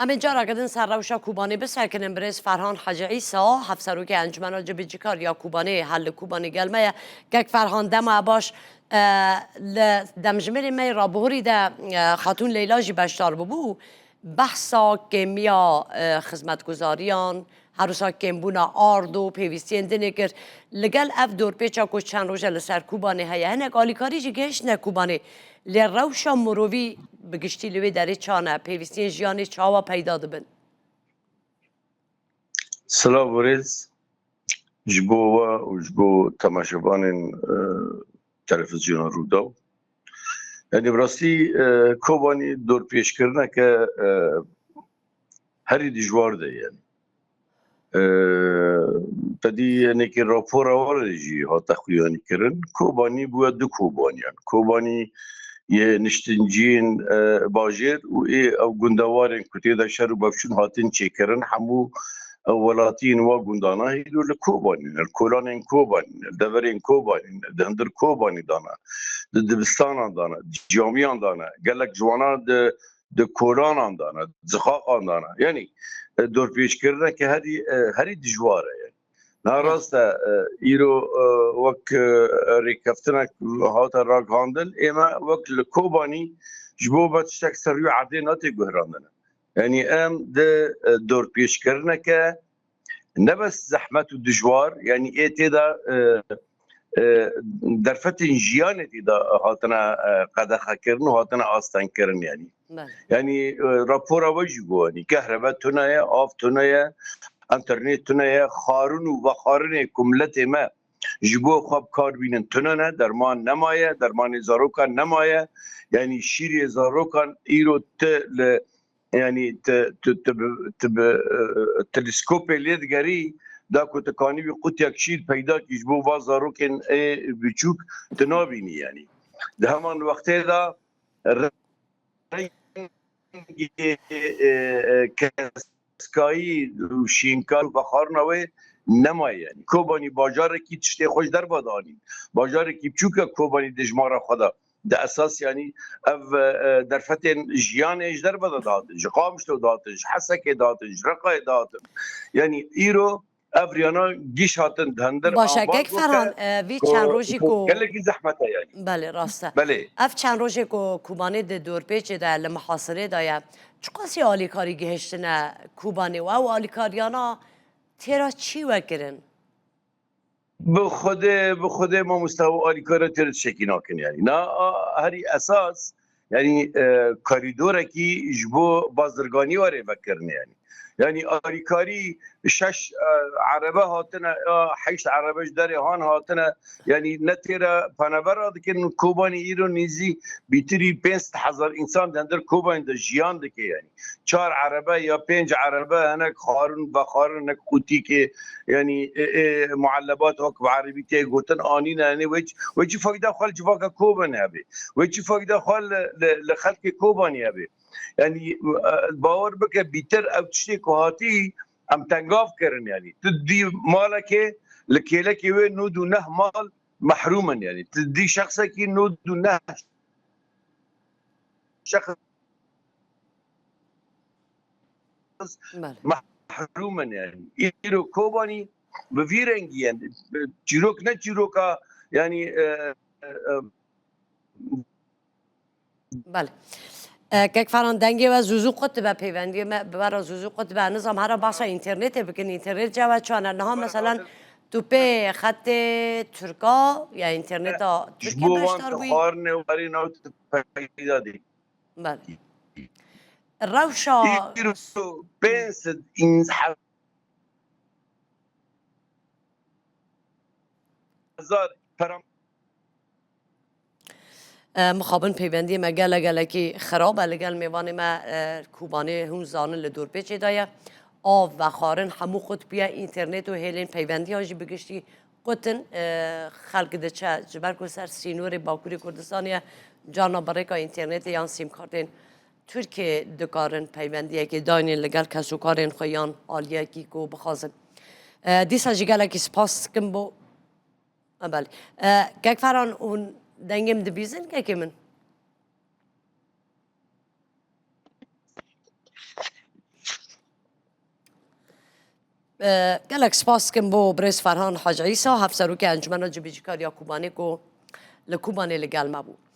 همین جا را کدن سر روشا کوبانی بسر کنن برز فرهان حاج عیسی حفظرو که انجمن جبیجی کار یا کوبانی حل کوبانی گلمه که فرهان دم باش دمجمری می رابوری ده خاتون لیلا جی بشتار ببو بحثا کمیا خدمتگزاریان هروسا کمبونا آردو پیوستین دنه کرد لگل اف دور پیچا کش چند روزه لسر کوبانی هیا هنک آلیکاری جی گشت نه کوبانی لروشا مروی بگشتی لوی داری چانه پیوستین جیانی چاوا پیدا دبن سلام ورز جبو و جبو تماشابان تلفزیون رودا یعنی براستی کوبانی دور پیش کردن که هری دجوار ده یعنی تدی یعنی که راپور آواره جی ها تخویانی کردن کوبانی بود دو کوبانیان کوبانی یه نشتنجین باجر و او گندوارن کتی دا شر و بفشون هاتین چه کردن همو ولاتین و گندانا هیدو لکوبانی الکولان کوبانی دورین کوبانی دهندر کوبانی دانا دبستان دانا جامیان دانا گلک جوانا د کولان دانا زخاق دانا یعنی دور پیش کرده که هری دجواره یعنی ناراست ایرو وک ریکفتنک هات راگ هاندل اما وک لکوبانی جبو باتشتک سریو عادی ناتی گهراندنه يعني ده دور پیش کرنه که نه بس زحمت و دجوار يعني ايه تيدا درفت جيانه تيدا هاتنا قدخه کرن و هاتنا آستان کرن يعني راپورا وجبو يعني كهرباء تنايا آف تنايا انترنت تنايا خارون و خارون کملت ما جبو خواب کار بینن تنانه درمان نمایه درمان زاروکان نمایه يعني شيري زاروکان ایرو يعني تلسكوب اللي تقري داكو تكاني بقوت يكشيل بيدا يجبو بازارو كان بيشوك تنابيني يعني ده همان وقت هذا كسكاي وشينكار وبخارناوي نما يعني كوباني باجار كي تشتي خوش در بداني باجار كي بچوك كوباني دجمارا خدا ده اساس يعني اف درفتن جيان اجدر بدا داتج قامش تو داتج حسك داتج رقا داتج يعني ايرو افريانا گیش هاتن دهندر باشه یک فران وی چند روزی کو گلگی زحمته يعني بله راسته بله اف چند روزی کو کوبانی ده دور پیچ ده لمحاصره دایا چقاسی آلیکاری گهشتنه کوبانی و او آلیکاریانا تیرا چی وکرن؟ بخود ما مستوى آلیکارا ترد شکی ناکن يعني نا هری اساس يعني کاریدوره کی جبو بازرگانی واره بکرن يعني آلیکاری شش عربه هاتنه حیش عربهش داره هان هاتنه يعني نتیره پنبرا دکن کوبانی ایرو نیزی بیتری 5,000 انسان دندر کوبانی ده جیان دکه يعني 4 عربه یا 5 عربه هنک خارون بخارون هنک قوتی که يعني معلبات وك بعربي تي قوتن اني يعني وجه فايده خال جواك كوبن ابي وجه فايده خال لخلق كوبن ابي يعني باور بك بيتر او تشتي كهاتي ام تنقاف كرن يعني تدي مالك لكيلك وين نود نه مال محروما يعني تدي شخصك نود نه شخص محروما يعني يرو كوباني بفيرنجي يعني جيروك نه جيروكا يعني بله که فران دنگی و زوزو قطبه پیوندی برای زوزو قطبه نظام هر بحث اینترنت بکن اینترنت جواب چانه نه مثلا تو په خط ترکا یا اینترنت ترکی بشتر بی خارنه و برای نوت پیدا دی بله روشا بس این هزار مخابن پیوندی ما گله که خرابه لگل میوان ما کوبانه هون زانه لدور پیچه دایه آف و خارن همو خود بیا اینترنت و هیلین پیوندی هاجی بگشتی قطن خلق ده چه جبر کو سر سینور باکوری کردستانیه جانا برای که اینترنت یا سیم کارتین ترکی دکارن پیوندیه که داینین لگل کسو کارین خویان آلیه کی کو بخوازن دیسا جی گله که سپاس کم بو بله که فران اون دنگم دبیزن که من گلک سپاس کم بو برز فرهان حاج عیسی هفت سروک انجمن جبیجی کاریا کوبانی کو لکوبانی لگل ما بو